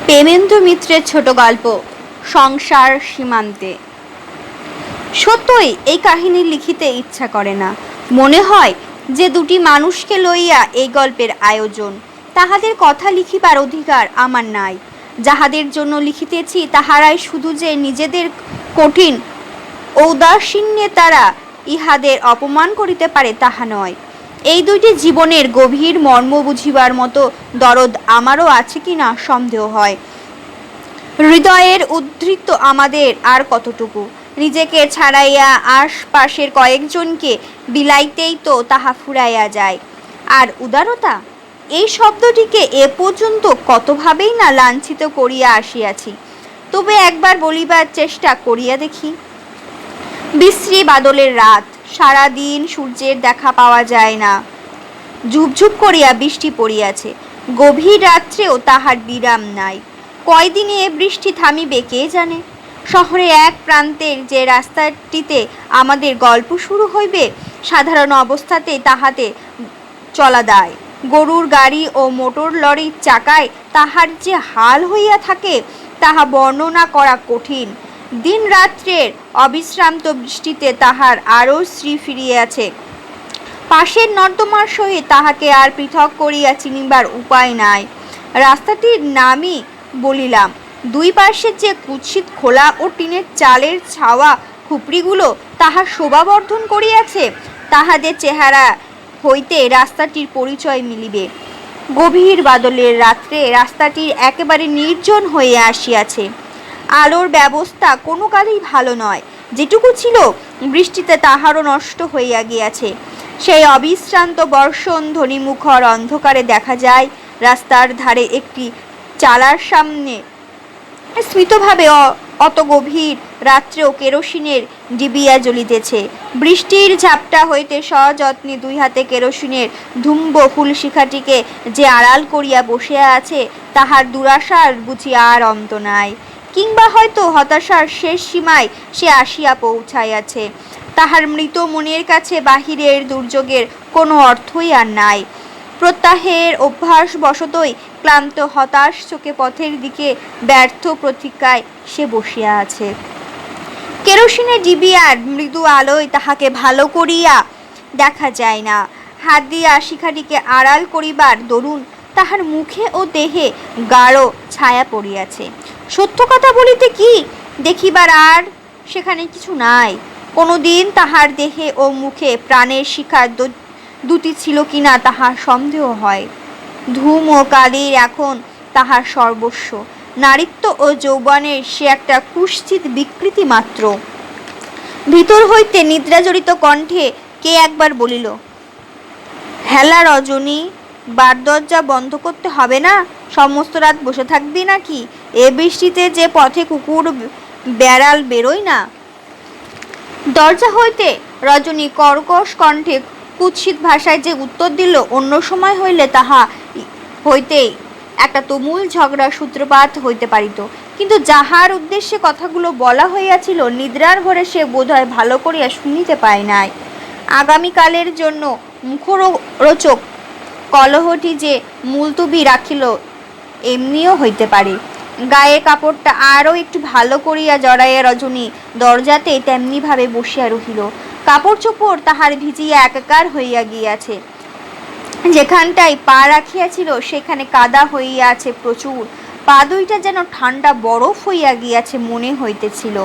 প্রেমেন্দ্র মিত্রের ছোট গল্প সংসার সীমান্তে। সত্যই এই কাহিনী লিখিতে ইচ্ছা করে না। মনে হয় যে দুটি মানুষকে লইয়া এই গল্পের আয়োজন, তাহাদের কথা লিখিবার অধিকার আমার নাই। যাহাদের জন্য লিখিতেছি তাহারাই শুধু যে নিজেদের কঠিন ঔদাসীন্যে তারা ইহাদের অপমান করিতে পারে তাহা নয়। এই দুইটি জীবনের গভীর মর্ম বুঝিবার মতো দরদ আমারও আছে কিনা সন্দেহ হয়। হৃদয়ের উদ্ধৃত আমাদের আর কতটুকু, নিজেকে ছাড়াইয়া আশপাশের কয়েকজনকে বিলাইতেই তো তাহা ফুরাইয়া যায়। আর উদারতা, এই শব্দটিকে এ পর্যন্ত কতভাবেই না লাঞ্ছিত করিয়া আসিয়াছি, তবে একবার বলিবার চেষ্টা করিয়া দেখি। বিশ্রী বাদলের রাত, সারাদিন সূর্যের দেখা পাওয়া যায় না। ঝুপঝুপ করিয়া বৃষ্টি পড়িয়াছে, গভীর রাত্রেও তাহার বিরাম নাই। কয়দিনে এ বৃষ্টি থামিবে কে জানে। শহরে এক প্রান্তের যে রাস্তাটিতে আমাদের গল্প শুরু হইবে, সাধারণ অবস্থাতে তাহাতে চলা দায়। গরুর গাড়ি ও মোটর লরির চাকায় তাহার যে হাল হইয়া থাকে তাহা বর্ণনা করা কঠিন। দিন রাত্রের অবিশ্রান্ত বৃষ্টিতে তাহার আরও শ্রী ফিরিয়াছে। পাশের নর্দমার সহিত তাহাকে আর পৃথক করিয়া চিনিবার উপায় নাই। রাস্তাটির নামই বলিলাম। দুই পার্শ্বের যে কুৎসিত খোলা ও টিনের চালের ছাওয়া খুপড়িগুলো তাহার শোভাবর্ধন করিয়াছে, তাহাদের চেহারা হইতে রাস্তাটির পরিচয় মিলিবে। গভীর বাদলের রাত্রে রাস্তাটি একেবারে নির্জন হইয়া আসিয়াছে। আলোর ব্যবস্থা কোনো কালেই ভালো নয়। যেটুকু ছিল বৃষ্টিতে তাহারও নষ্ট হইয়া গিয়াছে। সেই অবিশ্রান্ত বর্ষণ ধ্বনিমুখর অন্ধকারে দেখা যায় রাস্তার ধারে একটি চালার সামনে স্মিতভাবে অত গভীর রাত্রেও কেরোসিনের ডিবিয়া জ্বলিতেছে। বৃষ্টির ঝাপটা হইতে সযত্নে দুই হাতে কেরোসিনের ধুম্ব ফুলশিখাটিকে যে আড়াল করিয়া বসিয়া আছে, তাহার দুরাশার বুঝি আর অন্ত নাই। কিংবা হয়তো হতাশার শেষ সীমায় সে আসিয়া পৌঁছাইয়াছে। তাহার মৃত মনের কাছে বাহিরের দুর্যোগের কোনো অর্থই আর নাই। প্রত্যাহের অভ্যাস বশতই ক্লান্ত হতাশ চোখে পথের দিকে ব্যর্থ প্রতীক্ষায় সে বসিয়া আছে। কেরোসিনের ডিবিয়ার মৃদু আলোয় তাহাকে ভালো করিয়া দেখা যায় না। হাত দিয়া শিখাটিকে আড়াল করিবার দরুন তাহার মুখে ও দেহে গাঢ় ছায়া পড়িয়াছে। সত্য কথা বলিতে কি, দেখিবার আর সেখানে কিছু নাই। কোনোদিন তাহার দেহে ও মুখে প্রাণের শিখা দুটি ছিল কিনা তাহার সন্দেহ হয়। ধূম ও কালির এখন তাহার সর্বস্ব। নারীত্ব ও যৌবনের সে একটা কুৎসিত বিকৃতি মাত্র। ভিতর হইতে নিদ্রাজড়িত কণ্ঠে কে একবার বলিল, হেলা রজনী, বার দরজা বন্ধ করতে হবে না? সমস্ত রাত বসে থাকবি নাকি? এ বৃষ্টিতে যে পথে কুকুর বেড়াল বেরোয় না। দরজা হইতে রজনী কর্কশ কণ্ঠে কুৎসিত ভাষায় যে উত্তর দিল, অন্য সময় হইলে তাহা হইতেই একটা তুমুল ঝগড়ার সূত্রপাত হইতে পারিত। কিন্তু যাহার উদ্দেশ্যে কথাগুলো বলা হইয়াছিল, নিদ্রার ঘরে সে বোধহয় ভালো করিয়া শুনিতে পায় নাই। আগামীকালের জন্য মুখরোচক কলহটি যে মুলতুবি রাখিল, এমনিও হইতে পারে। গায়ের কাপড়টা আরও একটু ভালো করিয়া জড়াইয়া রজনী দরজাতে তেমনিভাবে বসিয়া রহিল। কাপড় চোপড় তাহার ভিজিয়া একাকার হইয়া গিয়াছে। যেখানটায় পা রাখিয়াছিল সেখানে কাদা হইয়া আছে প্রচুর। পা দুইটা যেন ঠান্ডা বরফ হইয়া গিয়াছে মনে হইতেছিল।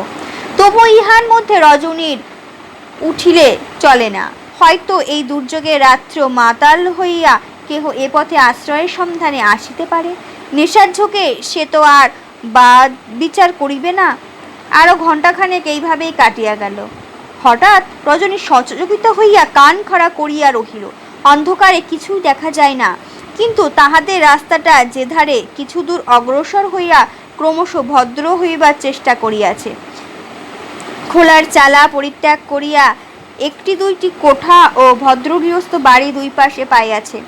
তবু ইহার মধ্যে রজনীর উঠিলে চলে না। হয়তো এই দুর্যোগের রাত্রেও মাতাল হইয়া কেহ এ পথে আশ্রয়ের সন্ধানে আসিতে পারে। নেশার ঝোঁকে সে তো আর বিচার করিবে না। আরও ঘণ্টাখানেক এইভাবেই কাটিয়া গেল। হঠাৎ রজনী সচকিত হইয়া কান খাড়া করিয়া রহিল। অন্ধকারে কিছুই দেখা যায় না, কিন্তু তাহাদের রাস্তাটা যে ধারে কিছু দূর অগ্রসর হইয়া ক্রমশ ভদ্র হইবার চেষ্টা করিয়াছে। খোলার চালা পরিত্যাগ করিয়া একটি দুইটি কোঠা ও ভদ্রগৃহস্থ বাড়ি দুই পাশে পাইয়াছে।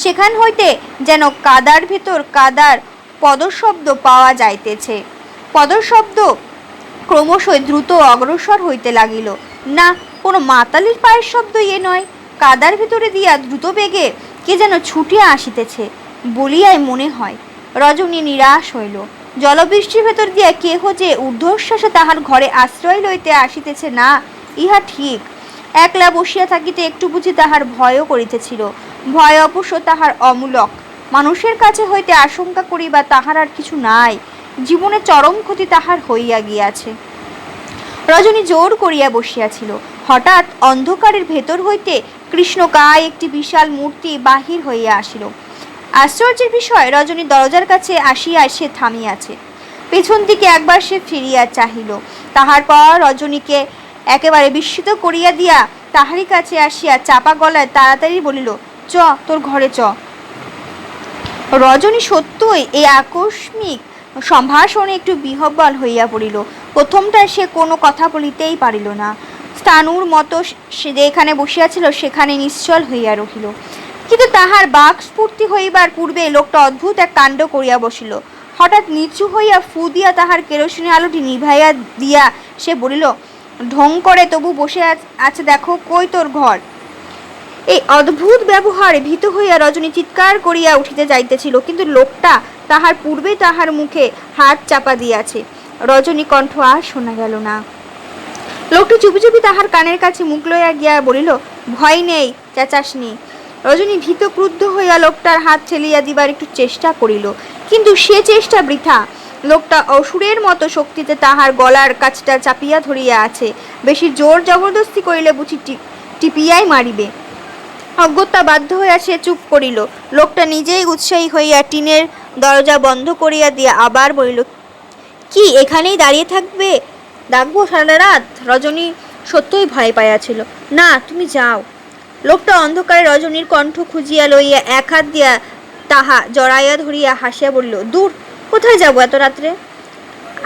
সেখান হইতে যেন কাদার ভেতর কাদার পদশব্দ পাওয়া যাইতেছে। পদশব্দ ক্রমশ দ্রুত অগ্রসর হইতে লাগিল। না, কোনো মাতালির পায়ের শব্দ এ নয়। কাদার ভিতরে দিয়া দ্রুত বেগে কে যেন ছুটিয়া আসিতেছে বলিয়াই মনে হয়। রজনী নিরাশ হইল। জলবৃষ্টির ভেতর দিয়া কেহ যে ঊর্ধ্বশ্বাসে তাহার ঘরে আশ্রয় লইতে আসিতেছে না, ইহা ঠিক। একলা বসিয়া থাকিতে একটু বুঝি তাহার ভয়ও করিতেছিল। ভয় অবশ্য তাহার অমূলক। মানুষের কাছে হইতে আশঙ্কা করিবা তাহার আর কিছু নাই। জীবনে চরম ক্ষতি তাহার হইয়া গিয়াছে। রজনী জোর করিয়া বসিয়াছিল। হঠাৎ অন্ধকারের ভেতর হইতে কৃষ্ণকায় একটি বিশাল মূর্তি বাহির হইয়া আসিল। আশ্চর্যের বিষয়, রজনী দরজার কাছে আসিয়া সে থামিয়াছে। পেছন দিকে একবার সে ফিরিয়া চাহিল। তাহার পর রজনীকে একেবারে বিস্মিত করিয়া দিয়া তাহারই কাছে আসিয়া চাপা গলায় তাড়াতাড়ি বলিল, চ, তোর ঘরে চ। রজনী সত্যই এই আকস্মিক সম্ভাষণে একটু বিহ্বল হইয়া পড়িল। প্রথমটায় সে কোনো কথা বলিতেই পারিল না। স্থাণুর মতো সে যেখানে বসিয়াছিল সেখানে নিশ্চল হইয়া রহিল। কিন্তু তাহার বাক স্ফূর্তি হইবার পূর্বে লোকটা অদ্ভুত এক কাণ্ড করিয়া বসিল। হঠাৎ নিচু হইয়া ফু দিয়া তাহার কেরোসিনের আলোটি নিভাইয়া দিয়া সে বলিল, ঢং করে তবু বসে আছে দেখো, কই তোর ঘর? এই অদ্ভুত ব্যবহারে ভীত হইয়া রজনী চিৎকার করিয়া উঠিতে যাইতেছিল, কিন্তু লোকটা তাহার পূর্বে তাহার মুখে হাত চাপা দিয়াছে। রজনী কণ্ঠ আর শোনা গেল না। লোকটি চুপি চুপি তাহার কানের কাছে মুখ লইয়া গিয়া বলিল, ভয় নেই, চেঁচাসনি। রজনী ভীত ক্রুদ্ধ হইয়া লোকটার হাত ঠেলিয়া দিবার একটু চেষ্টা করিল, কিন্তু সে চেষ্টা বৃথা। লোকটা অসুরের মতো শক্তিতে তাহার গলার কাছটা চাপিয়া ধরিয়া আছে। বেশি জোর জবরদস্তি করিলে বুঝি টিপিয়াই মারিবে। অগত্যা বাধ্য হইয়া সে চুপ করিল। লোকটা নিজেই উৎসাহী হইয়া টিনের দরজা বন্ধ করিয়া দিয়া আবার বলিল, কি এখানেই দাঁড়িয়ে থাকবে? ডাকবো সারা রাত? রজনী সত্যই ভয় পাইয়াছিল। না, তুমি যাও। লোকটা অন্ধকারে রজনীর কণ্ঠ খুঁজিয়া লইয়া এক হাত দিয়া তাহা জড়াইয়া ধরিয়া হাসিয়া বলিল, দূর, কোথায় যাব এত রাত্রে?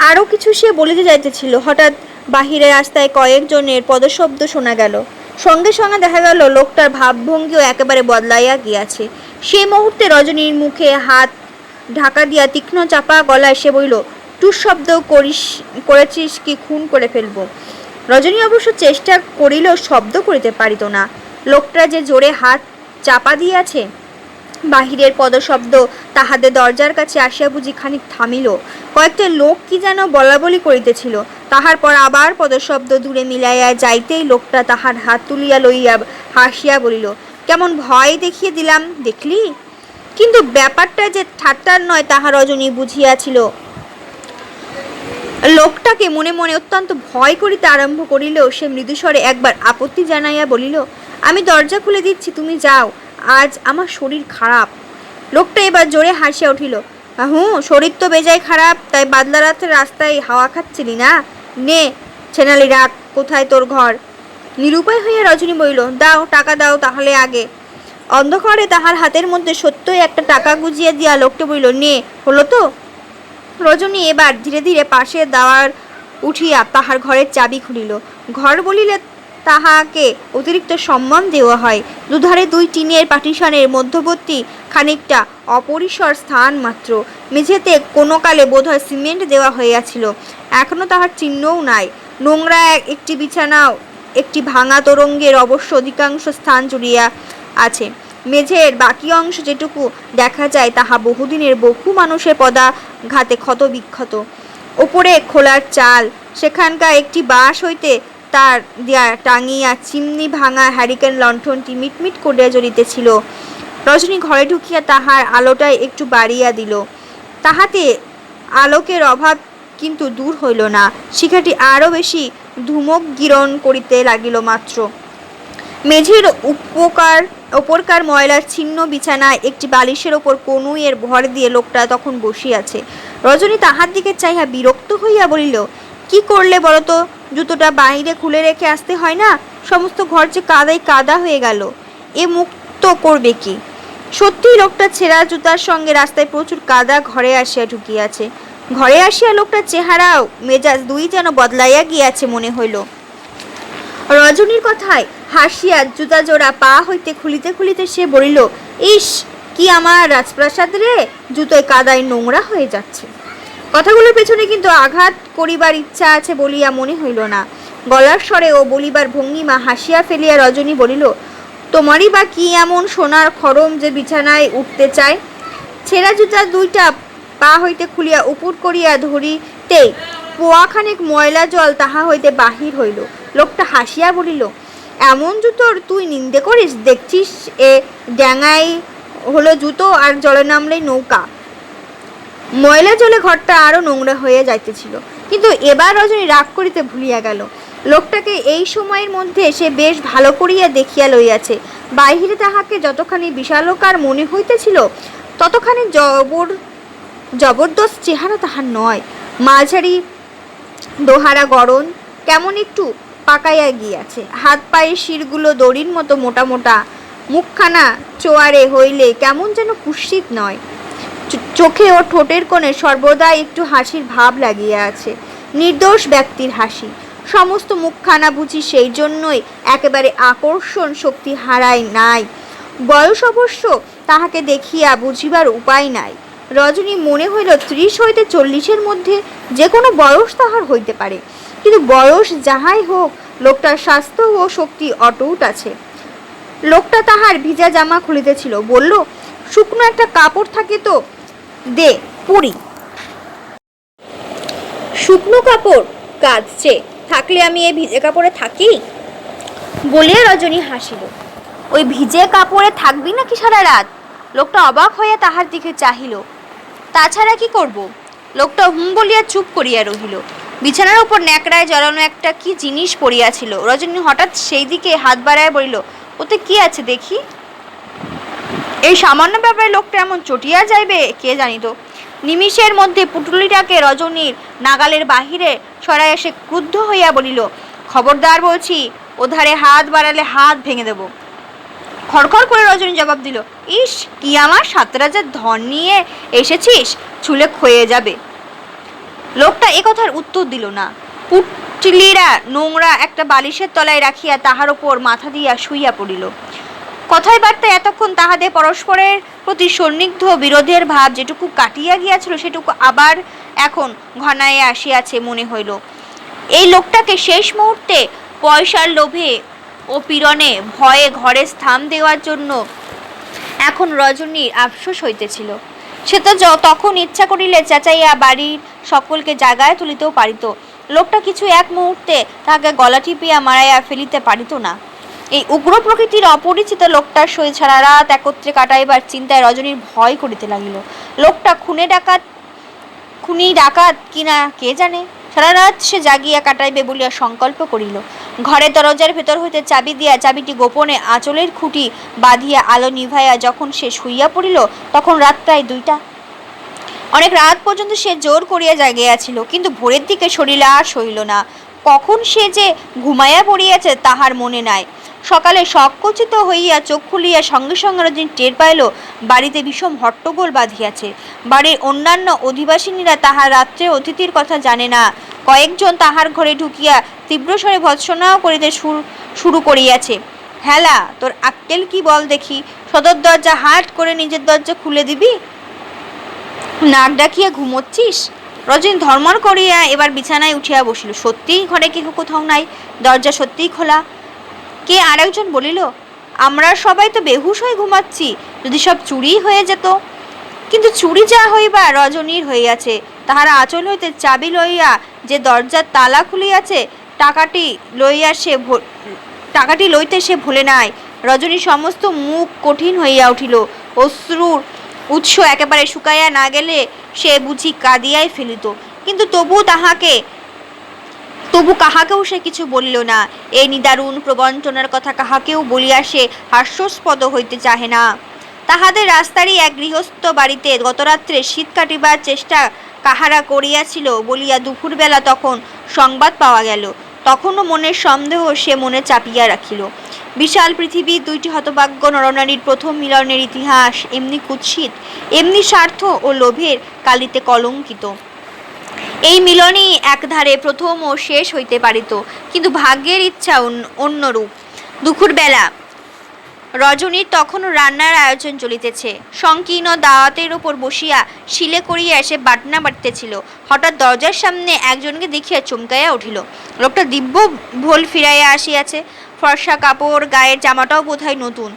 আরও কিছু সে বলিতে যাইতেছিল, হঠাৎ বাহিরে রাস্তায় কয়েকজনের পদশব্দ শোনা গেল। সঙ্গে সঙ্গে দেখা গেল লোকটার ভাবভঙ্গিও একেবারে বদলাইয়া গিয়াছে। সেই মুহূর্তে রজনীর মুখে হাত ঢাকা দিয়া তীক্ষ্ণ চাপা গলায় সে বলিল, টুস শব্দ করেছিস কি খুন করে ফেলবো? রজনী অবশ্য চেষ্টা করিলেও শব্দ করিতে পারিত না। লোকটা যে জোরে হাত চাপা দিয়াছে। বাহিরের পদশব্দ তাহাদের দরজার কাছে আসিয়া বুঝি খানিক থামিল। কয়েকটা লোক কি যেন বলাবলি করিতেছিল। তাহার পর আবার পদশব্দ দূরে মিলাইয়া যাইতেই লোকটা তাহার হাত তুলিয়া লইয়া হাসিয়া বলিল, কেমন ভয় দেখিয়ে দিলাম দেখলি? কিন্তু ব্যাপারটা যে ঠাট্টার নয় তাহা রজনী বুঝিয়াছিল। লোকটাকে মনে মনে অত্যন্ত ভয় করিতে আরম্ভ করিলেও সে মৃদুস্বরে একবার আপত্তি জানাইয়া বলিল, আমি দরজা খুলে দিচ্ছি, তুমি যাও, আজ আমার শরীর খারাপ। লোকটা এবার জোরে হাসিয়া উঠিল, শরীর তো বেজায় খারাপ, তাই বাদলা রাতের রাস্তায় হাওয়া খাচ্ছিলি না? নে ছেনালি রাখ, কোথায় তোর ঘর? নিরুপায় হইয়া রজনী বলিল, দাও, টাকা দাও তাহলে আগে। অন্ধকারে তাহার হাতের মধ্যে সত্যই একটা টাকা গুজিয়া দিয়া লোকটা বলিল, নে, হলো তো? রজনী এবার ধীরে ধীরে পাশের দাওয়ার উঠিয়া তাহার ঘরের চাবি খুলিল। ঘর বলিলে তাহাকে অতিরিক্ত সম্মান দেওয়া হয়। দুধারে দুই টিনের পার্টিশনের মধ্যবর্তী খানিকটা অপরিসর স্থান মাত্র। মেঝেতে কোনো কালে বোধহয় সিমেন্ট দেওয়া হইয়াছিল, এখনো তাহার চিহ্নও নাই। নোংরা একটি বিছানাও একটি ভাঙা তোরঙ্গের অবশ্য অধিকাংশ স্থান জুড়িয়া আছে। মেঝের বাকি অংশ যেটুকু দেখা যায় তাহা বহুদিনের বহু মানুষের পদাঘাতে ক্ষত বিক্ষত। ওপরে খোলার চাল, সেখানকার একটি বাঁশ হইতে তার দিয়া টাঙিয়া চিমনি ভাঙা হ্যারিকেন লণ্ঠনটি মিটমিট করিয়া জ্বলিতেছিল। রজনী ঘরে ঢুকিয়া তাহার আলোটাই একটু বাড়িয়া দিল। তাহাতে আলোকের অভাব কিন্তু দূর হইল না, শিখাটি আরও বেশি ধূমক গিরণ করিতে লাগিল মাত্র। মেঝের ওপরকার ময়লার ছিন্ন বিছানায় একটি বালিশের ওপর কনুইয়ের ভর দিয়ে লোকটা তখন বসিয়াছে। রজনী তাহার দিকে চাইয়া বিরক্ত হইয়া বলিল, কি করলে বলতো? জুতোটা বাইরে খুলে রেখে আসতে হয় না? সমস্ত ঘর যে কাদায় কাদা হয়ে গেল, এ মুক্ত করবে কি? সত্যিই লোকটা ছেঁড়া জুতার সঙ্গে রাস্তায় প্রচুর কাদা ঘরে আসিয়া ঢুকিয়াছে। ঘরে আসিয়া লোকটার চেহারাও মেজাজ দুই যেন বদলাইয়া গিয়াছে মনে হইল। রজনীর কথায় হাসিয়া জুতা জোড়া পা হইতে খুলিতে খুলিতে সে বলিল, ইস, কি আমার রাজপ্রাসাদ রে, জুতোয় কাদায় নোংরা হয়ে যাচ্ছে। কথাগুলোর পেছনে কিন্তু আঘাত করিবার ইচ্ছা আছে বলিয়া মনে হইল না। গলার স্বরে ও বলিবার ভঙ্গিমা হাসিয়া ফেলিয়া রজনী বলিল, তোমারই বা কি এমন সোনার খড়ম যে বিছানায় উঠতে চায়? ছেঁড়া জুতা দুইটা পা হইতে খুলিয়া উপর করিয়া ধরিতেই পোয়াখানেক ময়লা জল তাহা হইতে বাহির হইল। লোকটা হাসিয়া বলিল, এমন জুতোর তুই নিন্দে করিস? দেখছিস এ ড্যাঙাই হলো জুতো, আর জলে নামলেই নৌকা। ময়লা জলে ঘরটা আরো নোংরা হয়ে যাইতেছিল, কিন্তু এবার রজনী রাগ করিতে ভুলিয়া গেল। লোকটাকে এই সময়ের মধ্যে সে বেশ ভালো করিয়া দেখিয়া লইয়াছে। বাহিরে তাহাকে যতখানি বিশালকার মনে হইতেছিল, ততখানি জবরদস্ত চেহারা তাহার নয়। মাঝারি দোহারা গড়ন, কেমন একটু পাকাইয়া গিয়াছে। হাত পায়ের শিরগুলো দড়ির মতো মোটা মোটা, মুখখানা চোয়ারে হইলে কেমন যেন কুৎসিত নয়। চোখে ও ঠোঁটের কোণে সর্বদা একটু হাসির ভাব লাগিয়া আছে, নির্দোষ ব্যক্তির হাসি। সমস্ত মুখখানা বুঝি সেই জন্যই একেবারে আকর্ষণ শক্তি হারায় নাই। বয়স অবশ্য তাহাকে দেখিয়া বুঝিবার উপায় নাই। রজনী মনে হইল 30 হইতে 40-এর মধ্যে যে কোনো বয়স তাহার হইতে পারে, কিন্তু বয়স যাহাই হোক, লোকটার স্বাস্থ্য ও শক্তি অটুট আছে। লোকটা তাহার ভিজা জামা খুলিতেছিল, বলল, শুকনো একটা কাপড় থাকে তো দে, পরি। শুকনো কাপড় কাঁদছে, থাকলে আমি এই ভিজে কাপড়ে থাকি? বলিয়া রজনী হাসিল। ওই ভিজে কাপড়ে থাকবি নাকি সারা রাত? লোকটা অবাক হইয়া তাহার দিকে চাহিল। তাছাড়া কি করব? লোকটা হুম বলিয়া চুপ করিয়া রহিল। বিছানার উপর ন্যাকড়ায় জড়ানো একটা কি জিনিস পড়িয়াছিল। রজনী হঠাৎ সেই দিকে হাত বাড়াইয়া বলিল, ওতে কি আছে দেখি। এই সামান্য ব্যাপারে লোকটা এমন চটিয়া যাইবে কে জানিত। নিমিষের মধ্যে পুটুলিটাকে রজনীর নাগালের বাহিরে সরাইয়া সে ক্রুদ্ধ হইয়া বলিল, খবরদার বলছি, ওধারে হাত বাড়ালে হাত ভেঙে দেব। খড়খড় করে রজনী জবাব দিল, ইস, কি আমার 7 রাজার ধন নিয়ে এসেছিস? ছুলে ক্ষয়ে যাবে। লোকটা এ কথার উত্তর দিল না। পুটলিরা নোংরা একটা বালিশের তলায় রাখিয়া তাহার ওপর মাথা দিয়া শুইয়া পড়িল। কথায় বার্তায় এতক্ষণ তাহাদের পরস্পরের প্রতি সন্নিগ্ধ বিরোধের ভাব যেটুকু কাটিয়া গিয়াছিল, সেটুকু আবার এখন ঘনাইয়া আসিয়াছে মনে হইল। এই লোকটাকে শেষ মুহূর্তে পয়সার লোভে ও পীড়নে ভয়ে ঘরে স্থান দেওয়ার জন্য এখন রজনীর আফসোস হইতেছিল। সে তো তখন ইচ্ছা করিলে চেঁচাইয়া বাড়ির সকলকে জাগায় তুলিতেও পারিত। লোকটা কিছু এক মুহূর্তে তাহাকে গলা টিপিয়া মারাইয়া ফেলিতে পারিত না। এই উগ্র প্রকৃতির অপরিচিত লোকটার সহিত সারা রাত একত্রে কাটাইবার চিন্তায় রজনীর ভয় করিতে লাগিল। লোকটা খুনি ডাকাত কিনা কে জানে। সারা রাত সে জাগিয়া কাটাইবে বলিয়া সংকল্প করিল। ঘরের দরজার ভেতর হইতে চাবি দিয়া চাবিটি গোপনে আঁচলের খুঁটি বাঁধিয়া আলো নিভাইয়া যখন সে শুইয়া পড়িল, তখন রাত প্রায় 2টা। অনেক রাত পর্যন্ত সে জোর করিয়া জাগিয়াছিল, কিন্তু ভোরের দিকে শরীর আর সইল না। কখন সে যে ঘুমাইয়া পড়িয়াছে তাহার মনে নাই। সকালে সংকুচিত হইয়া চোখ খুলিয়া সঙ্গে সঙ্গে রজনী টের পাইল বাড়িতে বিষম হট্টগোল বাঁধিয়াছে। বাড়ির অন্যান্য অধিবাসিনীরা তাহার রাত্রে অতিথির কথা জানে না। কয়েকজন তাহার ঘরে ঢুকিয়া তীব্রস্বরে ভৎসনাও করিতে শুরু করিয়াছে। হেলা, তোর আক্কেল কি বল দেখি? সদর দরজা হাট করে নিজের দরজা খুলে দিবি? নাক ডাকিয়া ঘুমোচ্ছিস? রজনী ধর্মর করিয়া এবার বিছানায় উঠিয়া বসিল। সত্যিই ঘরে কেহ কোথাও নাই, দরজা সত্যিই খোলা। কে আরেকজন বলিল, আমরা সবাই তো বেহুশ হয়ে ঘুমাচ্ছি, যদি সব চুরি হয়ে যেত। কিন্তু চুরি যা হইবা রজনীর হইয়াছে। তাহারা আঁচল হইতে চাবি লইয়া যে দরজার তালা খুলিয়াছে, টাকাটি লইতে সে ভুলে নাই। রজনীর সমস্ত মুখ কঠিন হইয়া উঠিল। অশ্রুর উৎস একেবারে শুকাইয়া না গেলে সে বুঝি কাঁদিয়াই ফেলিত, কিন্তু তবু কাহাকেও সে কিছু বলিল না। এই নিদারুণ প্রবঞ্চনার কথা কাহাকেও বলিয়া সে হাস্যস্পদ হইতে চাহে না। তাহাদের রাস্তারই এক গৃহস্থ বাড়িতে গতরাত্রে শীত কাটিবার চেষ্টা কাহারা করিয়াছিল বলিয়া দুপুরবেলা তখন সংবাদ পাওয়া গেল। তখনও মনের সন্দেহ সে মনে চাপিয়া রাখিল। বিশাল পৃথিবীর 2টি হতভাগ্য নরনারীর প্রথম মিলনের ইতিহাস এমনি কুৎসিত, এমনি স্বার্থ ও লোভের কালিতে কলঙ্কিত। এই মিলনই একধারে প্রথম ও শেষ হইতে পারিত, কিন্তু ভাগ্যের ইচ্ছা অন্যরূপ। দুপুরবেলা রজনীর তখনও রান্নার আয়োজন চলিতেছে। সংকীর্ণ দাওয়াতের ওপর বসিয়া শিলে করিয়া সে বাটনা বাটিতেছিল। হঠাৎ দরজার সামনে একজনকে দেখিয়া চমকাইয়া উঠিল। লোকটা দিব্য ভোল ফিরাইয়া আসিয়াছে। ফর্সা কাপড়, গায়ের জামাটাও বোধহয় নতুন।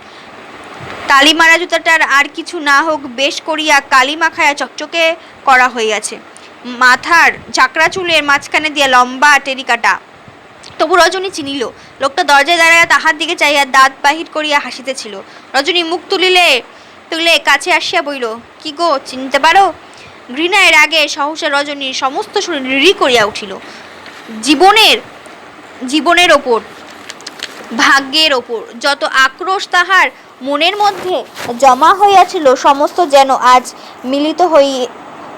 তালি মারা জুতাটার আর কিছু না হোক বেশ করিয়া কালি মাখায়া চকচকে করা হইয়াছে, মাথার ঝাঁকড়া চুলের মাঝখানে দিয়া লম্বা টেরিকাটা। তবু রজনী চিনিল, লোকটা দরজায় দাঁড়াইয়া তাহার দিকে চাইয়া দাঁত বাহির করিয়া হাসিতেছিল। রজনী মুখ তুলে কাছে আসিয়া বলিল, কি গো, চিনতে পারো? ঘৃণায় রাগে সহসা রজনীর সমস্ত শরীর রিরি করিয়া উঠিল। জীবনের ওপর, ভাগ্যের ওপর যত আক্রোশ তাহার মনের মধ্যে জমা হইয়াছিল, সমস্ত যেন আজ মিলিত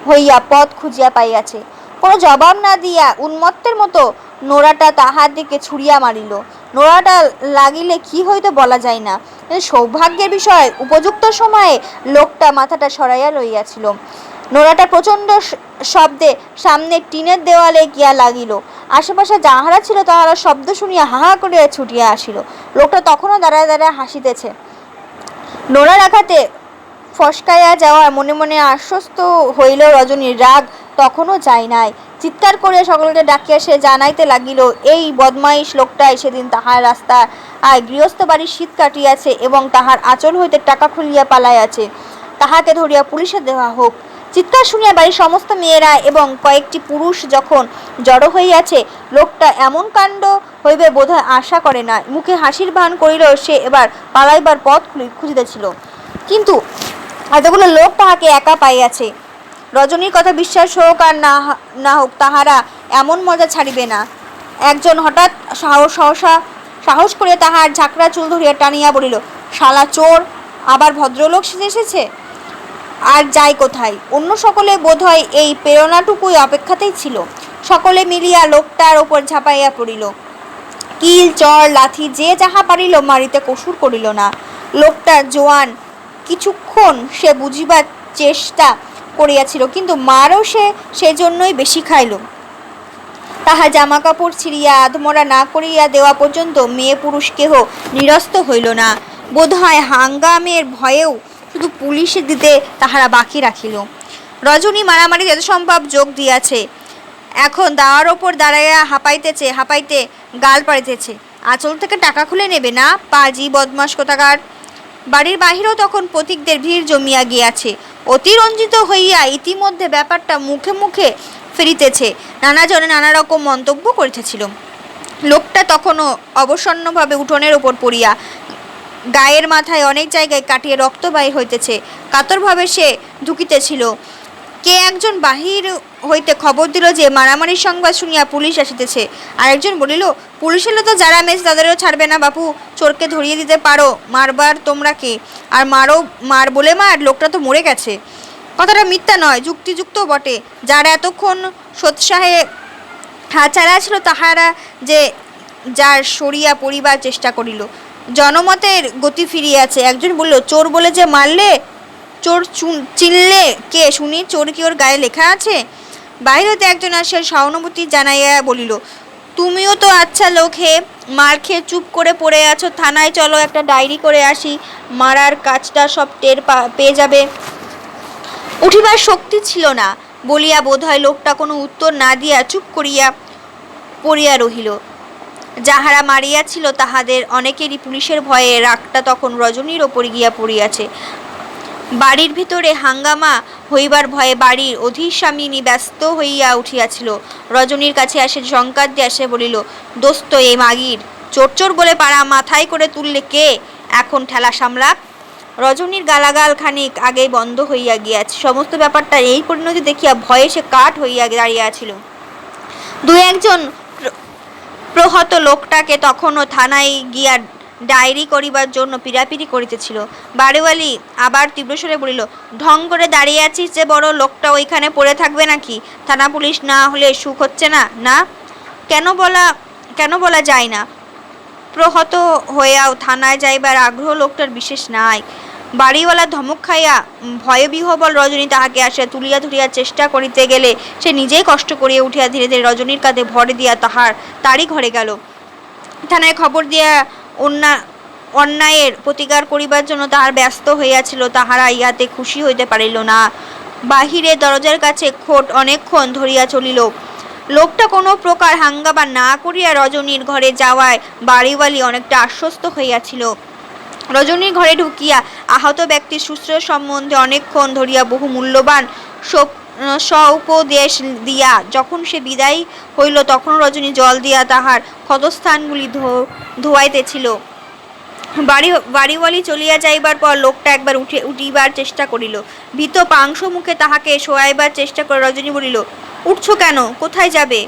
হইয়া পথ খুঁজিয়া পাইয়াছে। কোনো জবাব না দিয়া উন্মত্তের মতো নোড়াটা তাহার দিকে ছুঁড়িয়া মারিল। নোড়াটা লাগিলে কি হইতো বলা যায় না, সৌভাগ্যের বিষয় উপযুক্ত সময়ে লোকটা মাথাটা সরাইয়া লইয়াছিল। নোড়াটা প্রচণ্ড শব্দে সামনে টিনের দেওয়ালে গিয়া লাগিল। আশেপাশে যাহারা ছিল তাহারা শব্দ শুনিয়া হাহা করিয়া ছুটিয়া আসিল। লোকটা তখনও দাঁড়ায় দাঁড়ায় হাসিতেছে। নোড়ার আঘাতে ফসকাইয়া যাওয়ার মনে মনে আশ্বস্ত হইল রজনীর। রাগ তখনও যায় নাই। চিৎকার করিয়া সকলকে ডাকিয়া সে জানাইতে লাগিল, এই বদমাইশ লোকটাই সেদিন তাহার রাস্তায় গৃহস্থ বাড়ির শীত কাটিয়াছে এবং তাহার আঁচল হইতে টাকা খুলিয়া পালাইয়াছে। তাহাকে ধরিয়া পুলিশে দেওয়া হোক। চিৎকার শুনিয়া বাড়ির সমস্ত মেয়েরা এবং কয়েকটি পুরুষ যখন জড়ো হইয়াছে, লোকটা এমন কাণ্ড হইবে বোধহয় আশা করে না। মুখে হাসির ভান করিল। সে এবার পালাইবার পথ খুঁজিতেছিল, কিন্তু এতগুলো লোক তাহাকে একা পাইয়াছে। রজনীর কথা বিশ্বাস হোক আর না হোক, তাহারা এমন মজা ছাড়িবে না। একজন হঠাৎ সাহস করিয়া তাহার ঝাঁকড়া চুল ধরিয়া টানিয়া বলিল, শালা চোর, আবার ভদ্রলোক সেজে এসেছে, আর যাই কোথায়? অন্য সকলে বোধহয় এই প্রেরণাটুকুই অপেক্ষাতেই ছিল। সকলে মিলিয়া লোকটার ওপর ঝাঁপাইয়া পড়িল। কিল, চর, লাথি যে যাহা পারিল মারিতে কসুর করিল না। লোকটা জোয়ান, কিছুক্ষণ সে বুঝিবার চেষ্টা করিয়াছিল, কিন্তু মারও সেজন্যই বেশি খাইল। তাহার জামা কাপড় ছিঁড়িয়া আধমরা না করিয়া দেওয়া পর্যন্ত মেয়ে পুরুষ কেহ নিরস্ত হইল না। বোধহয় হাঙ্গামের ভয়েও শুধু পুলিশে দিতে তাহারা বাকি রাখিল। রজনী মারামারি যত সম্ভব যোগ দিয়াছে। এখন দাওয়ার ওপর দাঁড়াইয়া হাঁপাইতে গাল পাড়িতেছে। আঁচল থেকে টাকা খুলে নেবে না, পাজি বদমাস কোথাকার। বাড়ির বাহিরেও তখন পথিকদের ভিড় জমিয়া গিয়াছে। অতিরঞ্জিত হইয়া ইতিমধ্যে ব্যাপারটা মুখে মুখে ফিরিতেছে। নানাজনে নানা রকম মন্তব্য করিতেছিল। লোকটা তখনও অবসন্নভাবে উঠোনের ওপর পড়িয়া, গায়ের মাথায় অনেক জায়গায় কাটিয়ে রক্ত বাহির হইতেছে। কাতরভাবে সে ঢুকিতেছিল। কে একজন বাহির হইতে খবর দিল যে মারামারির সংবাদ শুনিয়া পুলিশ আসিতেছে। আরেকজন বলিল, পুলিশ এলে তো যারা মেয়েছে তাদেরও ছাড়বে না বাপু, চোরকে ধরিয়ে দিতে পারো, মারবার তোমরা কে? আর মার বলে মার, লোকটা তো মরে গেছে। কথাটা মিথ্যা নয়, যুক্তিযুক্ত বটে। যারা এতক্ষণ সোৎসাহে হাচারা ছিল তাহারা যে যার সরিয়া পড়িবার চেষ্টা করিল। জনমতের গতি ফিরিয়াছে। একজন বলল, চোর বলে যে মারলে, চোর চিনলে কে শুনি? চোর কি ওর গায়ে লেখা আছে? বাইরে হতে একজন আসিয়া সহানুভূতি জানাইয়া বলিল, তুমিও তো আচ্ছা লোক হে, মার খেয়ে চুপ করে পড়ে আছো, থানায় চলো, একটা ডায়েরি করে আসি, মারার কাজটা সব টের পেয়ে যাবে। উঠিবার শক্তি ছিল না বলিয়া বোধহয় লোকটা কোনো উত্তর না দিয়া চুপ করিয়া পড়িয়া রহিল। যাহারা মারিয়াছিল তাহাদের অনেকেরই পুলিশের ভয়ে রাগটা তখন রজনীর ওপর গিয়া পড়িয়াছে। বাড়ির ভিতরে হাঙ্গামা হইবার ভয়ে বাড়ির অধিস্বামিনী ব্যস্ত হইয়া উঠিয়াছিল। রজনীর কাছে আসে সংকার দিয়া সে বলিল, দোস্ত, এই মাগির চোর বলে পাড়া মাথায় করে তুললে কে? এখন ঠেলা সামলাক। রজনীর গালাগাল খানিক আগেই বন্ধ হইয়া গিয়াছে। সমস্ত ব্যাপারটা এই পরিণতি দেখিয়া ভয়ে সে কাঠ হইয়া দাঁড়িয়াছিল। দু একজন প্রহত লোকটাকে তখনও থানায় গিয়া ডায়েরি করিবার জন্য পিড়াপিড়ি করিতেছিল। বাড়িওয়ালি আবার তীব্রস্বরে বলিল, ঢং করে দাঁড়িয়ে আছিস যে বড়, লোকটা ওইখানে পড়ে থাকবে নাকি? থানা পুলিশ না হলে সুখ হচ্ছে না? না, কেন বলা যায় না? প্রহত হইয়াও থানায় যাইবার আগ্রহ লোকটার বিশেষ নাই। বাড়িওয়ালা ধমক খাইয়া ভয়বিহ্বল রজনী তাহাকে আসিয়া তুলিয়া ধরিয়া চেষ্টা করিতে গেলে সে নিজেই কষ্ট করিয়া উঠিয়া ধীরে ধীরে রজনীর কাঁধে ভর দিয়া তারই ঘরে গেল। থানায় খবর দিয়া অন্যায়ের প্রতিকার করিবার জন্য তাহার ব্যস্ত হইয়াছিল। তাহারা ইহাতে খুশি হইতে পারিল না। বাহিরে দরজার কাছে অনেকক্ষণ ধরিয়া চলিল। লোকটা কোনো প্রকার হাঙ্গামা না করিয়া রজনীর ঘরে যাওয়ায় বাড়িওয়ালি অনেকটা আশ্বস্ত হইয়াছিল। রজনীর ঘরে ঢুকিয়া আহত ব্যক্তির সুস্থ সম্বন্ধে অনেকক্ষণ ধরিয়া বহু মূল্যবান উপদেশ দিয়া যখন সে বিদায় হইল, তখন রজনী জল দিয়া তাহার ক্ষতস্থানগুলি ধোয়াইতেছিল। বাড়িওয়ালি চলিয়া যাইবার পর লোকটা একবার উঠিবার চেষ্টা করিল। ভীত পাংশ মুখে তাহাকে শোয়াইবার চেষ্টা করে রজনী বলিল, উঠছ কেন? কোথায় যাবে?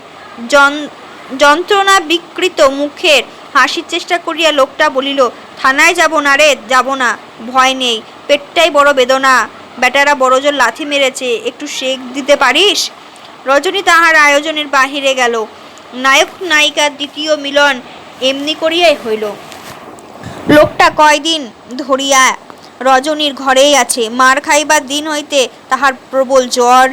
যন্ত্রণা বিকৃত মুখের হাসির চেষ্টা করিয়া লোকটা বলিল, থানায় যাব না রে, যাব না, ভয় নেই, পেটটাই বড় বেদনা, বেটারা বড়জোর লাথি মেরেছে, একটু সেক দিতে পারিস? রজনী তাহার আয়োজনের বাহিরে গেল। নায়ক নায়িকার দ্বিতীয় মিলন এমনি করিয়াই হইল। লোকটা কয়দিন ধরিয়া রজনীর ঘরেই আছে। মার খাইবার দিন হইতে তাহার প্রবল জ্বর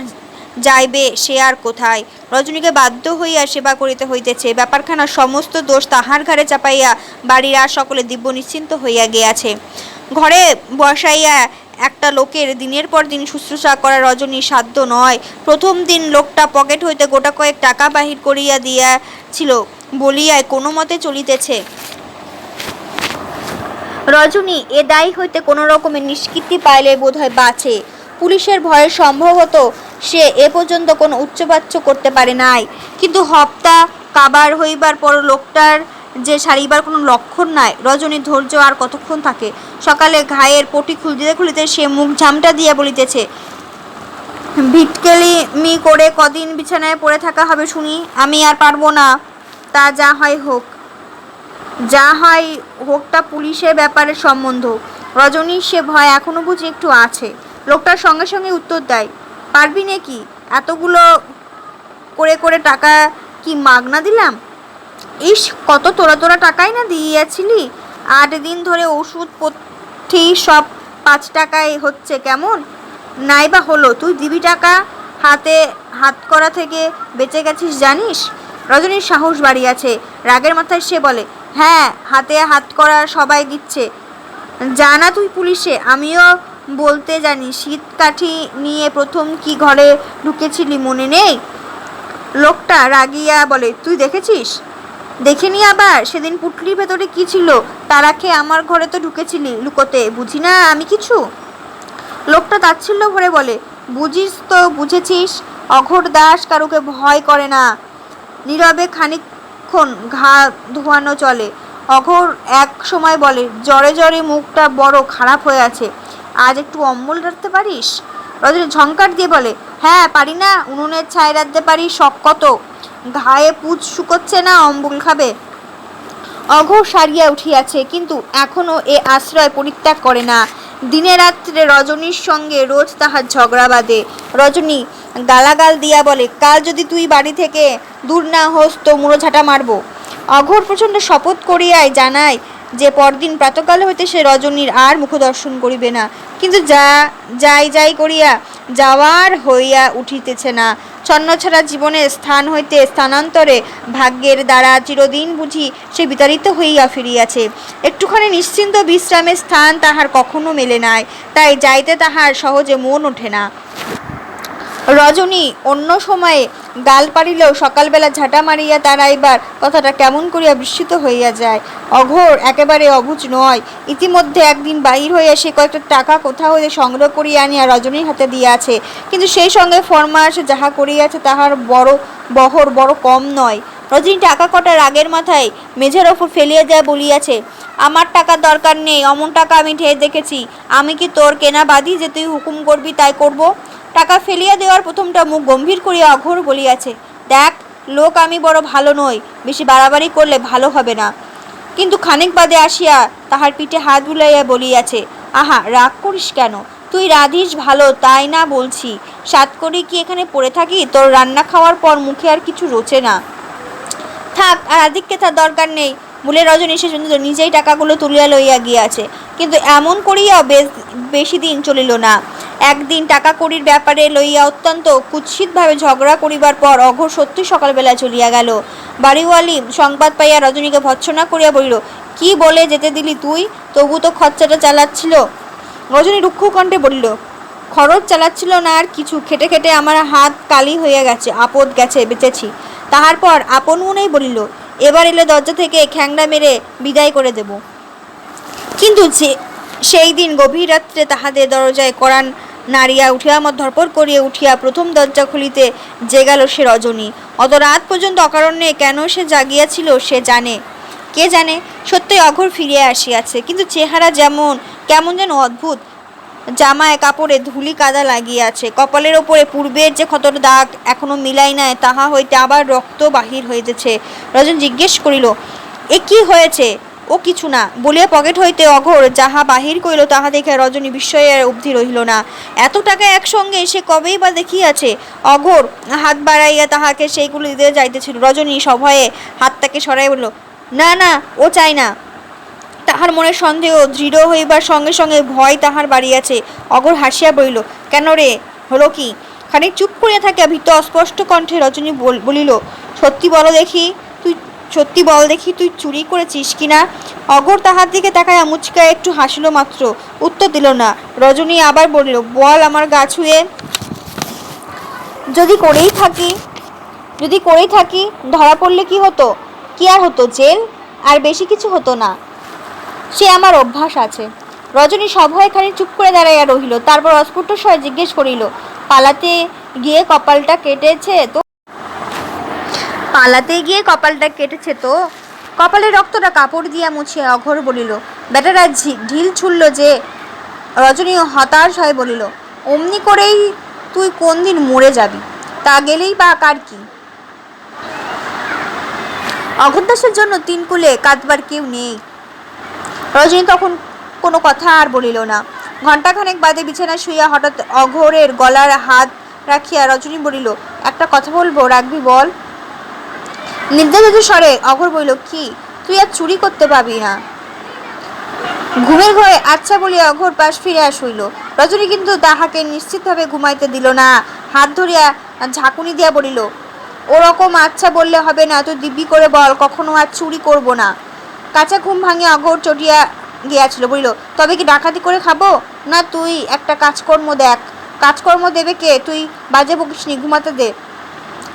যাইবে, সে আর কোথায়। রজনীকে বাধ্য হইয়া সেবা করিতে হইতেছে। ব্যাপারখানা সমস্ত দোষ তাহার ঘাড়ে চাপাইয়া বাড়ির আর সকলে দিব্য নিশ্চিন্ত হইয়া গিয়াছে। ঘরে বসাইয়া একটা লোকের দিনের পর দিন শুশ্রূষা করা রজনীর সাধ্য নয়। প্রথম দিন লোকটা পকেট হইতে গোটা কয়েক টাকা বাহির করিয়া দিয়াছিল বলিয়ায় কোনো মতে চলিতেছে। রজনী এ দায় হইতে কোনো রকমের নিষ্কৃতি পাইলে বোধহয় বাঁচে। পুলিশের ভয়ে সম্ভবত সে এ পর্যন্ত কোনো উচ্চবাচ্য করতে পারে নাই। কিন্তু হপ্তা কাবার হইবার পর লোকটার যে সারিবার কোনো লক্ষণ নাই। রজনীর ধৈর্য আর কতক্ষণ থাকে? সকালে ঘায়ের পটি খুলিতে খুলিতে সে মুখ ঝামটা দিয়া বলিতেছে, ভিটকেলিমি করে কদিন বিছানায় পড়ে থাকা হবে শুনি? আমি আর পারবো না। তা যা হয় হোক, যা হয় হোকটা পুলিশের ব্যাপারে সম্বন্ধ। রজনীর সে ভয় এখনো বুঝি একটু আছে। লোকটার সঙ্গে সঙ্গে উত্তর দেয়, পারবি নাকি? এতগুলো করে করে টাকা কি মাগনা দিলাম? ইস, কত তোরা টাকাই না দিয়েছিলি। 8 দিন ধরে ওষুধ পথ্যি সব 5 টাকায় হচ্ছে, কেমন নাইবা হলো? তুই দিবি টাকা? হাত করা থেকে বেঁচে গেছিস জানিস? রজনীর সাহস বাড়িয়াছে। রাগের মাথায় সে বলে, হ্যাঁ, হাত করা সবাই দিচ্ছে। জানা তুই পুলিশে? আমিও বলতে জানি। শীত কাঠি নিয়ে প্রথম কি ঘরে ঢুকেছিলি মনে নেই? লোকটা রাগিয়া বলে, তুই দেখেছিস? দেখেনি আবার? সেদিন পুটলির ভেতরে কি ছিল? তারা খেয়ে আমার ঘরে তো ঢুকেছিলি লুকোতে, বুঝি না আমি কিছু? লোকটা তাচ্ছিল্য ভরে বলে, বুঝিস তো বুঝেছিস। অঘোর দাস কারুকে ভয় করে না। নীরবে খানিকক্ষণ ঘা ধোয়ানো চলে। অঘোর এক সময় বলে, জ্বরে জ্বরে মুখটা বড় খারাপ হয়ে আছে, আজ একটু অম্বল রাখতে পারিস? রজনী ঝংকার দিয়ে বলে, হ্যাঁ পারি না, উনুনের ছাই রাখতে পারি, শখ কত। ঘায়ে পুঁজ শুকোচ্ছে না, অম্বল খাবে? অঘোর সারিয়া উঠিয়াছে, কিন্তু এখনো এ আশ্রয় পরিত্যাগ করে না। দিনে রাত্রে রজনীর সঙ্গে রোজ তাহার ঝগড়া বাঁধে। রজনী গালাগাল দিয়া বলে, কাল যদি তুই বাড়ি থেকে দূর না হোস তো মুড়ো ঝাঁটা মারব। অঘোর প্রচণ্ড শপথ করিয়াই জানায় যে পরদিন প্রাতকাল হইতে সে রজনীর আর মুখদর্শন করিবে না। কিন্তু যাই করিয়া যাওয়ার হইয়া উঠিতেছে না। ছন্নছাড়া জীবনের স্থান হইতে স্থানান্তরে ভাগ্যের দ্বারা চিরদিন বুঝি সে বিতাড়িত হইয়া ফিরিয়াছে। একটুখানি নিশ্চিন্ত বিশ্রামের স্থান তাহার কখনো মেলে নাই, তাই যাইতে তাহার সহজে মন ওঠে না। রজনী অন্য সময়ে গাল পাড়িলেও সকালবেলা ঝাঁটা মারিয়া তাড়াইবার কথাটা কেমন করিয়া বিস্মিত হইয়া যায়। অঘোর একেবারে অবুঝ নয়। ইতিমধ্যে একদিন বাহির হইয়া সে কয়েকটা টাকা কোথা হইতে সংগ্রহ করিয়া আনিয়া রজনীর হাতে দিয়াছে। কিন্তু সেই সঙ্গে ফরমাস যাহা করিয়াছে তাহার বহর বড় কম নয়। রজনী টাকা কটা রাগের মাথায় মেঝের ওপর ফেলিয়া যায় বলিয়াছে, আমার টাকার দরকার নেই, অমন টাকা আমি ঢের দেখেছি। আমি কি তোর কেনা বাদি যে তুই হুকুম করবি তাই করব? টাকা ফেলিয়া দেওয়ার প্রথমটা মুখ গম্ভীর করিয়া অঘোর বলিয়াছে, দেখ লোক, আমি বড় ভালো নই, বেশি বাড়াবাড়ি করলে ভালো হবে না। কিন্তু খানিক বাদে আসিয়া তাহার পিঠে হাত বুলাইয়া বলিয়াছে, আহা, রাগ করিস কেন? তুই রাধিস ভালো, তাই না বলছি। সাত করি কি এখানে পড়ে থাকি? তোর রান্না খাওয়ার পর মুখে আর কিছু রোচে না। থাক, আর আদিককে তার দরকার নেই বলে রজনী সে নিজেই টাকাগুলো তুলিয়া লইয়া গিয়াছে। কিন্তু এমন করিয়াও বেশি দিন চলিল না। একদিন টাকা কড়ির ব্যাপারে লইয়া অত্যন্ত কুৎসিতভাবে ঝগড়া করিবার পর অঘোর সত্যি সকালবেলা চলিয়া গেল। বাড়িওয়ালি সংবাদ পাইয়া রজনীকে ভৎসনা করিয়া বলিল, কি বলে যেতে দিলি তুই? তবু তো খরচাটা চালাচ্ছিল। রজনী রুক্ষ কণ্ঠে বলিল, খরচ চালাচ্ছিল না আর কিছু, খেটে খেটে আমার হাত কালি হইয়া গেছে, আপদ গেছে, বেঁচেছি। তাহার পর আপন মনেই বলিল, এবার এলে দরজা থেকে খ্যাংড়া মেরে বিদায় করে দেব। কিন্তু সেই দিন গভীর রাত্রে তাহাদের দরজায় কড়া নাড়িয়া উঠিয়া ধরপড় করিয়া উঠিয়া প্রথম দরজা খুলিতে যে গেল সে রজনী। অত রাত পর্যন্ত অকারণে কেন সে জাগিয়াছিল সে জানে, কে জানে। সত্যই অঘোর ফিরিয়া আসিয়াছে, কিন্তু চেহারা কেমন যেন অদ্ভুত। জামায় কাপড়ে ধুলি কাদা লাগিয়াছে, কপালের ওপরে পূর্বের যে ক্ষতর দাগ এখনো মিলাই নাই, তাহা হইতে আবার রক্ত বাহির হইতেছে। রজন জিজ্ঞেস করিল, এ কি হয়েছে? ও কিছু না বলিয়া পকেট হইতে অঘোর যাহা বাহির করিল তাহা দেখে রজনী বিস্ময়ে অবধি রহিল না। এত টাকা একসঙ্গে সে কবেই বা দেখিয়াছে। অঘোর হাত বাড়াইয়া তাহাকে সেইগুলো দিতে যাইতেছিল। রজনী সভয়ে হাতটাকে সরাইয়া বলিল, না না, ও চাই না। তাহার মনে সন্দেহ দৃঢ় হইবার সঙ্গে সঙ্গে ভয় তাহার বাড়িয়াছে। অঘোর হাসিয়া বলিল, কেন রে, হলো কি? খানিক চুপ করিয়া থাকিয়া ভীত অস্পষ্ট কণ্ঠে রজনী বলিল, সত্যি বল দেখি তুই চুরি করেছিস কিনা? অঘোর তাহার দিকে তাকাইয়া মুচকায় একটু হাসিল মাত্র, উত্তর দিল না। রজনী আবার বলিল, বল আমার গা ছুঁয়ে। যদি করেই থাকি ধরা পড়লে কি হতো? কি আর হতো? জেল, আর বেশি কিছু হতো না। সে আমার অভ্যাস আছে। রজনী সভয়ে খানিক চুপ করে দাঁড়াইয়া রহিল। তারপর অস্ফুট স্বরে জিজ্ঞেস করিল, পালাতে গিয়ে কপালটা কেটেছে তো? কপালের রক্তটা কাপড় দিয়া মুছিয়া অঘোর বলিল, বেটারা ঢিল ছুড়ল যে। রজনী হতাশ হয়ে বলিল, অমনি করেই তুই কোন দিন মরে যাবি, তা গেলেই বা কার কি? অঘোরদাসের জন্য তিনকুলে কাঁদবার কেউ নেই। রজনী তখন কোনো কথা আর বলিল না। ঘণ্টাখানেক বাদে বিছানায় শুইয়া হঠাৎ অঘোরের গলার হাত রাখিয়া রজনী বলিল, একটা কথা বলবো, রাখবি? বল। নির্লজ্জ স্বরে অঘোর বলিল, কি? তুই আর চুরি করতে পাবি না। ঘুমের ঘরে আচ্ছা বলিয়া অঘোর পাশ ফিরিয়া শুইল। রজনী কিন্তু তাহাকে নিশ্চিতভাবে ঘুমাইতে দিল না। হাত ধরিয়া ঝাঁকুনি দিয়া বলিল, ওরকম আচ্ছা বললে হবে না, তুই দিব্যি করে বল, কখনো আর চুরি করব না। কাঁচা ঘুম ভাঙিয়া অঘোর চটিয়া গিয়াছিল। বলিল, তবে কি ডাকাতি করে খাবো? না, তুই একটা কাজকর্ম দেখ। কাজকর্ম দেবে কে? তুই বাজে বকিসনি, ঘুমাতে দে।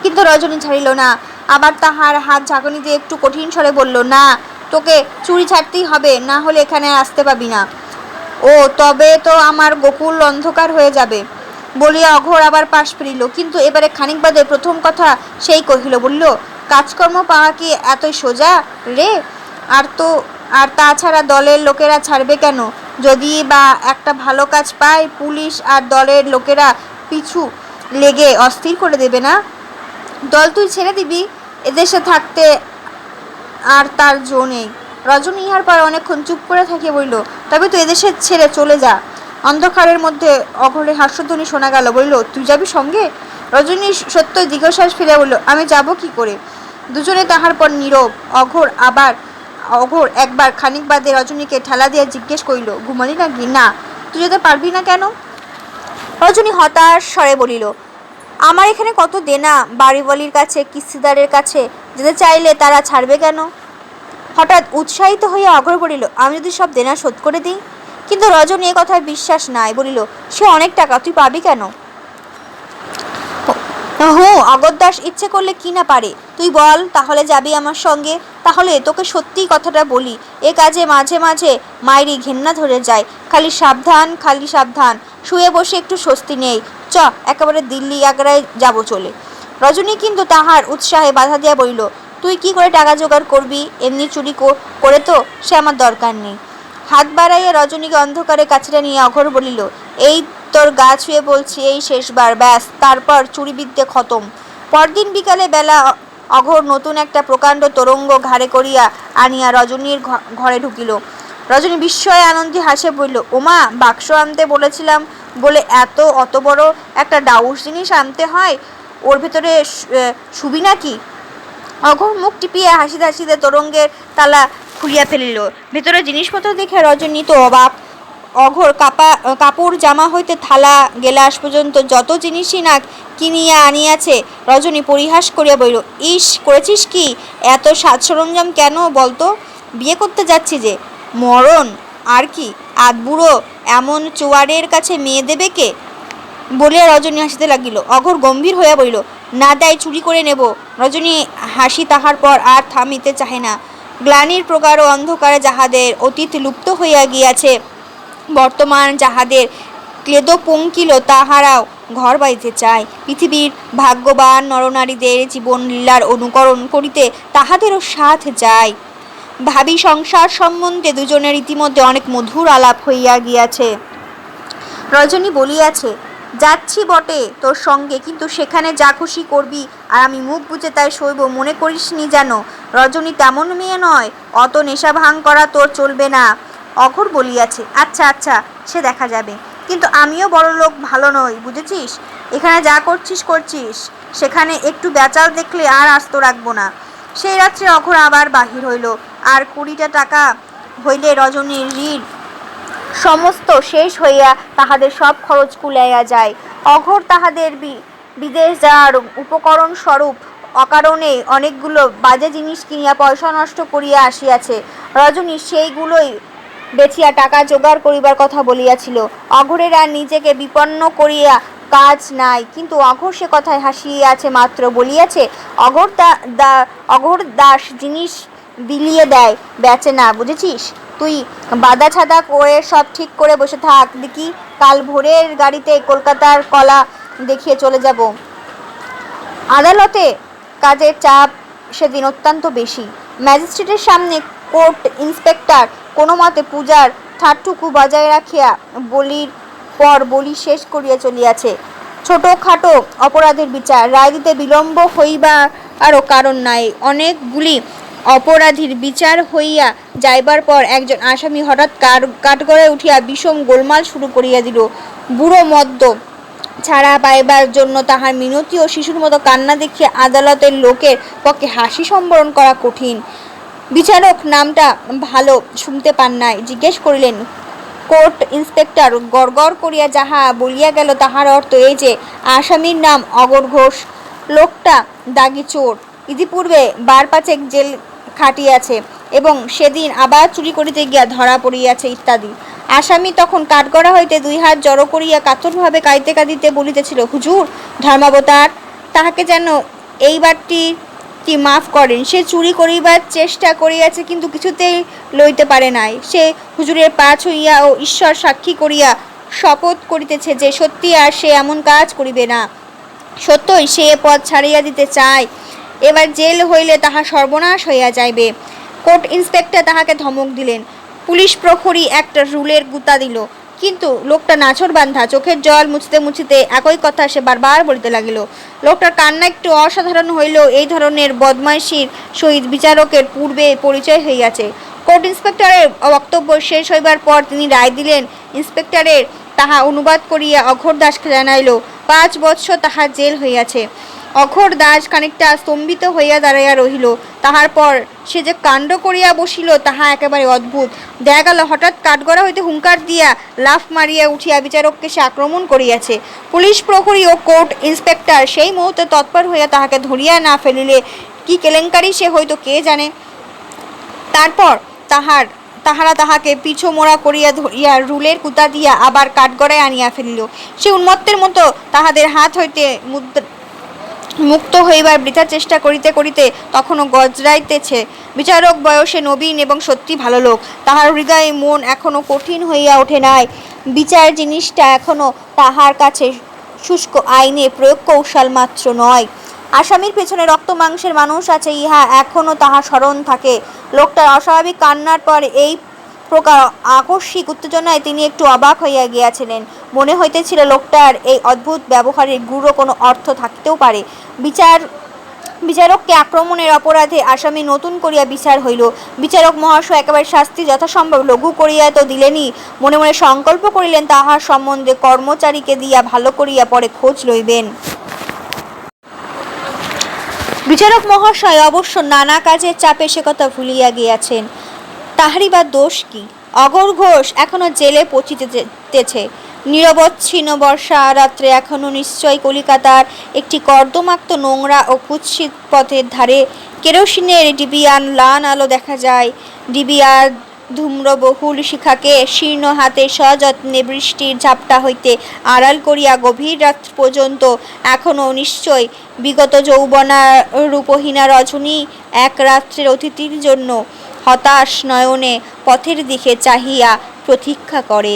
কিন্তু রজনী ছাড়িল না। আবার তাহার হাত ঝাঁকুনি দিয়ে একটু কঠিন স্বরে বলল, না, তোকে চুরি ছাড়তেই হবে, না হলে এখানে আসতে পাবি না। ও, তবে তো আমার গোকুল অন্ধকার হয়ে যাবে। বলিয়া অঘোর আবার পাশ ফিরিল। কিন্তু এবারে খানিক বাদে প্রথম কথা সেই কহিল। বলিল, কাজকর্ম পাওয়া কি এতই সোজা রে? আর তাছাড়া দলের লোকেরা ছাড়বে কেন? যদি বা একটা ভালো কাজ পায়, পুলিশ আর দলের লোকেরা পিছু লেগে অস্থির করে দেবে না? দল তুই ছেড়ে দিবি? এদেশে থাকতে আর তার জো নেই। রজনী ইহার পর অনেকক্ষণ চুপ করে থাকিয়া বলিল, তবে তুই এদেশে ছেড়ে চলে যা। অন্ধকারের মধ্যে অঘোরের হাস্যধ্বনি শোনা গেল। বলিল, তুই যাবি সঙ্গে? রজনী সত্যই দীর্ঘশ্বাস ফেলিয়া বলিল, আমি যাব কি করে? দুজনে তাহার পর নীরব। অঘোর একবার খানিক বাদে রজনীকে ঠেলা দিয়া জিজ্ঞেস করিল, ঘুমালি নাকি? না। তুই যেতে পারবি না কেন? রজনী হতাশ স্বরে বলিল, আমার এখানে কত দেনা, বাড়িওয়ালির কাছে, কিস্তিদারের কাছে। যেতে চাইলে তারা ছাড়বে কেন? হঠাৎ উৎসাহিত হইয়া অঘোর বলিল, আমি যদি সব দেনা শোধ করে দিই? কিন্তু রজনী এ কথায় বিশ্বাস নাই। বলিল, সে অনেক টাকা, তুই পাবি কেন? অগত্যদাস ইচ্ছে করলে কি না পারে। তুই বল, তাহলে যাবি আমার সঙ্গে? তাহলে তোকে সত্যিই কথাটা বলি, এ কাজে মাঝে মাঝে মায়েরই ঘেন্না ধরে যায়। খালি সাবধান, শুয়ে বসে একটু স্বস্তি নেই। একেবারে দিল্লি আগ্রায় যাব চলে। রজনী কিন্তু তাহার উৎসাহে বাধা দিয়া বলিল, তুই কি করে টাকা জোগাড় করবি? এমনি চুরি করে তো সে আমার দরকার নেই। হাত বাড়াইয়া রজনীকে অন্ধকারে কাছে নিয়ে অঘোর বলিল, এই তোর গা ছুঁয়ে বলছি, এই শেষবার, ব্যাস, তারপর চুরিবিদ্যে খতম। পরদিন বিকালে বেলা অঘোর নতুন একটা প্রকাণ্ড তোরঙ্গ ঘাড়ে করিয়া আনিয়া রজনীর ঘরে ঢুকিল। রজনী বিস্ময়ে আনন্দে হাসে বলল, ওমা, বাক্স আনতে বলেছিলাম বলে অত বড় একটা ডাউস জিনিস আনতে হয়? ওর ভেতরে শুবি নাকি? অঘোর মুখ টিপিয়া হাসিতে তোরঙ্গের তালা খুলিয়া ফেলিল। ভেতরে জিনিসপত্র দেখে রজনী তো অবাক। অঘোর কাপড় জামা হইতে থালা গেলাস পর্যন্ত যত জিনিসই না কিনিয়া আনিয়াছে। রজনী পরিহাস করিয়া বলিল, ইস, করেছিস কি? এত সাজ সরঞ্জাম কেন বলতো? বিয়ে করতে যাচ্ছি যে। মরণ আর কি, আধবুড়ো এমন চোয়ারের কাছে মেয়ে দেবে কে? বলিয়া রজনী হাসিতে লাগিল। অঘোর গম্ভীর হইয়া বলিল, না দেয় চুরি করে নেব। রজনী হাসি তাহার পর আর থামিতে চাহে না। গ্লানির প্রগাঢ় অন্ধকারে যাহাদের অতীত লুপ্ত হইয়া গিয়াছে, বর্তমান যাহাদের ক্লেদ পঙ্কিল তাহারাও ঘর বাড়িতে চায়। পৃথিবীর ভাগ্যবান নরনারীদের জীবন লীলার অনুকরণ করিতে তাহাদেরও সাথ যায়। ভাবি সংসার সম্বন্ধে দুজনের ইতিমধ্যে অনেক মধুর আলাপ হইয়া গিয়াছে। রজনী বলিয়াছে, যাচ্ছি বটে তোর সঙ্গে, কিন্তু সেখানে যা খুশি করবি, আর আমি মুখ বুঝে তাই সইব, মনে করিসনি যেন। রজনী তেমন মেয়ে নয়, অত নেশা ভাঙ করা তোর চলবে না। অঘোর বলিয়াছে, আচ্ছা আচ্ছা, সে দেখা যাবে, কিন্তু আমিও বড় লোক ভালো নই, বুঝেছিস? এখানে যা করছিস করছিস, সেখানে একটু বেচাল দেখলে আর আস্ত রাখবো না। সেই রাত্রে অঘোর আবার বাহির হইল। আর 20টা টাকা হইলে রজনীর ঋণ সমস্ত শেষ হইয়া তাহাদের সব খরচ কুলাইয়া যায়। অঘোর তাহাদের বিদেশ যাওয়ার উপকরণ স্বরূপ অকারণে অনেকগুলো বাজে জিনিস কিনিয়া পয়সা নষ্ট করিয়া আসিয়াছে। রজনী সেইগুলোই বেচিয়া টাকা জোগাড় করিবার কথা বলিয়াছিল। অঘোরের আর নিজেকে বিপন্ন করিয়া কাজ নাই, কিন্তু অঘোর সে কথায় হাসিয়াছে মাত্র। বলিয়াছে, অঘোর দাস জিনিস বিলিয়ে দেয়, বেচে না, বুঝেছিস? তুই বাদা ছাদা করে সব ঠিক করে বসে থাক দেখি, কাল ভোরের গাড়িতে কলকাতার কলা দেখিয়ে চলে যাব। আদালতে কাজের চাপ সেদিন অত্যন্ত বেশি। ম্যাজিস্ট্রেটের সামনে কোর্ট ইন্সপেক্টর কোনো মতে পূজার ঠাট্টুকু বজায় রাখিয়া বলির পর বলি শেষ করিয়া চলিয়াছে। ছোটোখাটো অপরাধের বিচার রায় দিতে বিলম্ব হইবারও কারণ নাই। অনেকগুলি অপরাধীর বিচার হইয়া যাইবার পর একজন আসামি হঠাৎ কাঠগড়ায় উঠিয়া বিষম গোলমাল শুরু করিয়া দিল। বুড়ো মদ্য ছাড়া পাইবার জন্য তাহার মিনতি ও শিশুর মতো কান্না দেখিয়া আদালতের লোকের পক্ষে হাসি সম্বরণ করা কঠিন। বিচারক নামটা ভালো শুনতে পান নাই। জিজ্ঞেস করিলেন, কোর্ট ইন্সপেক্টর গড়গড় করিয়া যাহা বলিয়া গেল তাহার অর্থ এই যে, আসামির নাম অঘোর ঘোষ, লোকটা দাগি চোর, ইতিপূর্বে 5 জেল খাটিয়াছে এবং সেদিন আবার চুরি করিতে গিয়া ধরা পড়িয়াছে ইত্যাদি। আসামি তখন কাঠগড়া হইতে 2 হাত জড়ো করিয়া কাতরভাবে কাঁদিতে কাঁদিতে বলিতেছিল, হুজুর ধর্মাবতার, তাহাকে যেন এইবারটি মাফ করেন। সে চুরি করিবার চেষ্টা করিয়াছে, কিন্তু কিছুতেই লইতে পারে নাই। সে হুজুরের পা ছুঁইয়া ও ঈশ্বর সাক্ষী করিয়া শপথ করিতেছে যে সত্যি আর সে এমন কাজ করিবে না। সত্যই সে পথ ছাড়িয়া দিতে চায়। এবার জেল হইলে তাহা সর্বনাশ হইয়া যাইবে। কোর্ট ইন্সপেক্টর তাহাকে ধমক দিলেন। পুলিশ প্রহরী একটা রুলের গুতা দিল, কিন্তু লোকটা নাছর বান্ধা। চোখের জল মুছতে মুছিতে একই কথা সে বারবার বলিতে লাগিল। লোকটার কান্না একটু অসাধারণ হইলেও এই ধরনের বদমাইশির সহিত বিচারকের পূর্বে পরিচয় হইয়াছে। কোর্ট ইন্সপেক্টরের বক্তব্য শেষ হইবার পর তিনি রায় দিলেন। ইন্সপেক্টরের তাহা অনুবাদ করিয়া অঘোর দাসকে জানাইল। 5 বৎসর তাহার জেল হইয়াছে। অঘোর দাস খানিকটা স্তম্ভিত হইয়া দাঁড়াইয়া রহিল। তাহার পর সে যে কাণ্ড করিয়া বসিল তাহা একেবারে অদ্ভুত। দেখা গেল হঠাৎ কাঠগড়া হইতে হুঙ্কার দিয়া লাফ মারিয়া উঠিয়া বিচারককে সে আক্রমণ করিয়াছে। পুলিশ প্রহরী ও কোর্ট ইন্সপেক্টর সেই মুহূর্তে তৎপর হইয়া তাহাকে ধরিয়া না ফেলিলে কি কেলেঙ্কারি সে হইতো কে জানে। তারপর তাহারা তাহাকে পিছু মোড়া করিয়া ধরিয়া রুলের কুতা দিয়া আবার কাঠগড়ায় আনিয়া ফেলিল। সে উন্মত্তের মতো তাহাদের হাত হইতে মুক্ত হইবার বৃথা চেষ্টা করিতে করিতে তখনও গজরাইতেছে। বিচারক বয়সে নবীন এবং সত্যি ভালো লোক। তাহার হৃদয়ে মন এখনো কঠিন হইয়া ওঠে নাই। বিচার জিনিসটা এখনো তাহার কাছে শুষ্ক আইনে প্রয়োগ কৌশল মাত্র নয়। আসামির পেছনে রক্ত মাংসের মানুষ আছে, ইহা এখনো তাহার স্মরণ থাকে। লোকটার অস্বাভাবিক কান্নার পর এই প্রকার আকস্মিক উত্তেজনায় তিনি একটু অবাক হইয়া গিয়াছিলেন। মনে হইতেছিল লোকটার এই অদ্ভুত ব্যবহারের গূঢ় কোনো অর্থ থাকিতেও পারে। বিচারককে আক্রমণের অপরাধে আসামি নতুন করিয়া বিচার হইল। বিচারক মহাশয় একেবারে শাস্তি যথাসম্ভব লঘু করিয়া তো দিলেনই, মনে মনে সংকল্প করিলেন তাহার সম্বন্ধে কর্মচারীকে দিয়া ভালো করিয়া পরে খোঁজ লইবেন। বিচারক মহাশয় অবশ্য নানা কাজের চাপে সে কথা ভুলিয়া গিয়াছেন। তাহারই বা দোষ কি? অঘোর ঘোষ এখনো জেলে পচিতেছে। নিরবচ্ছিন্ন বর্ষা রাত্রে এখনো নিশ্চয় কলিকাতার একটি কর্দমাক্ত নোংরা ও কুৎসিত পথের ধারে কেরোসিনের ডিবিয়ার ম্লান আলো দেখা যায়। ডিবিয়ার ধূম্রবহুল শিখাকে শীর্ণ হাতে সযত্নে বৃষ্টির ঝাপটা হইতে আড়াল করিয়া গভীর রাত্রি পর্যন্ত এখনো নিশ্চয় বিগত যৌবনা রূপহীনা রজনী এক রাত্রের অতিথির জন্য হতাশ নয়নে পথের দিকে চাহিয়া প্রতীক্ষা করে।